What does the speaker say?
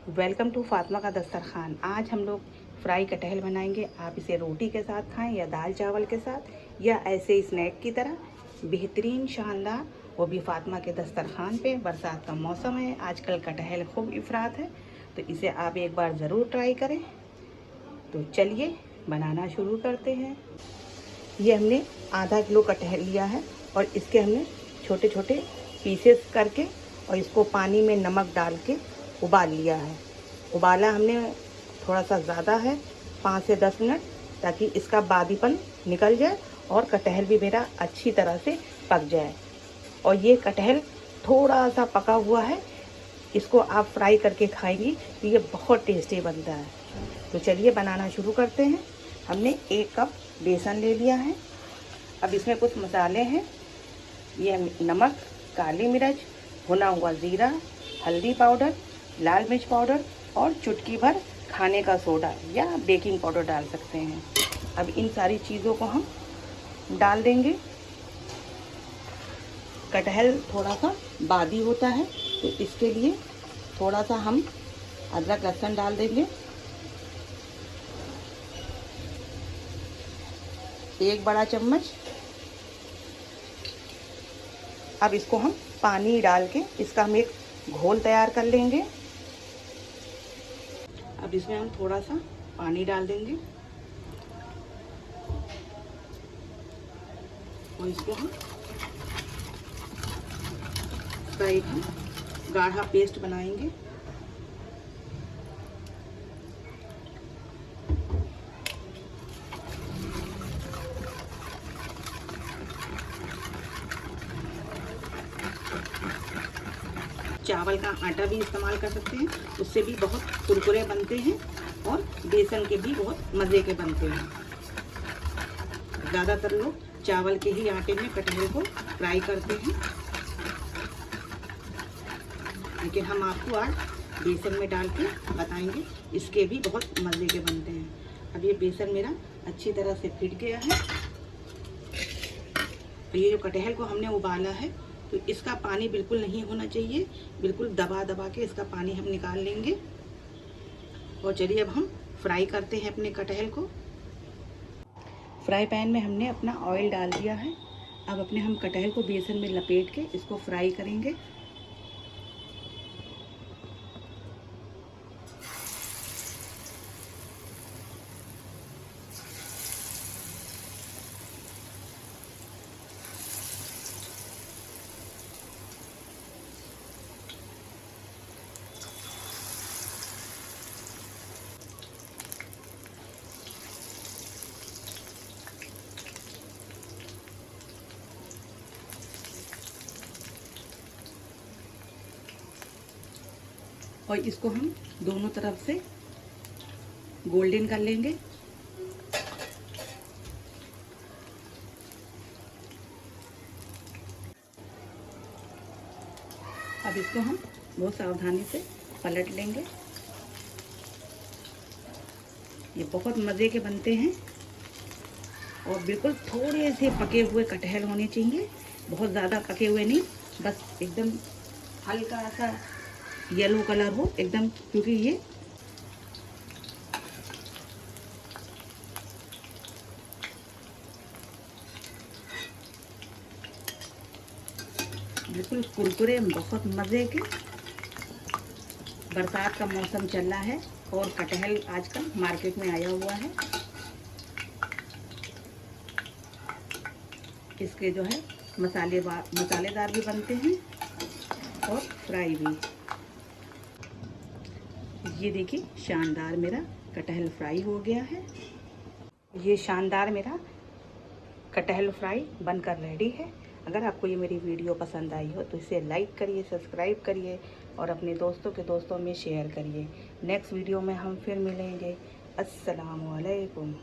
Welcome to Fatima का दस्तरखान। आज हम लोग फ्राई कटहल बनाएंगे। आप इसे रोटी के साथ खाएं या दाल चावल के साथ या ऐसे स्नैक की तरह। बेहतरीन, शानदार, वो भी फातिमा के दस्तरखान पे। बरसात का मौसम है, आजकल कटहल खूब इफरात है, तो इसे आप एक बार ज़रूर ट्राई करें। तो चलिए बनाना शुरू करते हैं। ये हमने आधा किलो कटहल लिया है और इसके हमने छोटे छोटे पीसेस करके और इसको पानी में नमक डाल के उबाल लिया है। उबाला हमने थोड़ा सा ज़्यादा है, 5 से 10 मिनट, ताकि इसका बादीपन निकल जाए और कटहल भी मेरा अच्छी तरह से पक जाए। और ये कटहल थोड़ा सा पका हुआ है, इसको आप फ्राई करके खाएंगी तो ये बहुत टेस्टी बनता है। तो चलिए बनाना शुरू करते हैं। हमने 1 कप बेसन ले लिया है। अब इसमें कुछ मसाले हैं। ये नमक, काली मिर्च, भुना हुआ ज़ीरा, हल्दी पाउडर, लाल मिर्च पाउडर और चुटकी भर खाने का सोडा या बेकिंग पाउडर डाल सकते हैं। अब इन सारी चीज़ों को हम डाल देंगे। कटहल थोड़ा सा बादी होता है, तो इसके लिए थोड़ा सा हम अदरक लहसुन डाल देंगे। 1 बड़ा चम्मच। अब इसको हम पानी डाल के इसका हम एक घोल तैयार कर लेंगे। अब इसमें हम थोड़ा सा पानी डाल देंगे और इसको हम इसका एक हम गाढ़ा पेस्ट बनाएंगे। चावल का आटा भी इस्तेमाल कर सकते हैं, उससे भी बहुत कुरकुरे बनते हैं और बेसन के भी बहुत मज़े के बनते हैं। ज़्यादातर लोग चावल के ही आटे में कटहल को फ्राई करते हैं, लेकिन हम आपको आज बेसन में डाल के बताएंगे, इसके भी बहुत मज़े के बनते हैं। अब ये बेसन मेरा अच्छी तरह से फिट गया है। तो ये जो कटहल को हमने उबाला है, तो इसका पानी बिल्कुल नहीं होना चाहिए, बिल्कुल दबा दबा के इसका पानी हम निकाल लेंगे। और चलिए अब हम फ्राई करते हैं अपने कटहल को। फ्राई पैन में हमने अपना ऑयल डाल दिया है। अब अपने हम कटहल को बेसन में लपेट के इसको फ्राई करेंगे। और इसको हम दोनों तरफ से गोल्डन कर लेंगे। अब इसको हम बहुत सावधानी से पलट लेंगे। ये बहुत मज़े के बनते हैं और बिल्कुल थोड़े से पके हुए कटहल होने चाहिए, बहुत ज़्यादा पके हुए नहीं, बस एकदम हल्का सा येलो कलर हो एकदम, क्योंकि ये बिल्कुल कुरकुरे, बहुत मज़े के। बरसात का मौसम चल रहा है और कटहल आजकल मार्केट में आया हुआ है। इसके जो है मसालेदार भी बनते हैं और फ्राई भी। ये देखिए, शानदार मेरा कटहल फ्राई हो गया है। ये शानदार मेरा कटहल फ्राई बनकर रेडी है। अगर आपको ये मेरी वीडियो पसंद आई हो तो इसे लाइक करिए, सब्सक्राइब करिए और अपने दोस्तों के दोस्तों में शेयर करिए। नेक्स्ट वीडियो में हम फिर मिलेंगे। अस्सलामु अलैकुम।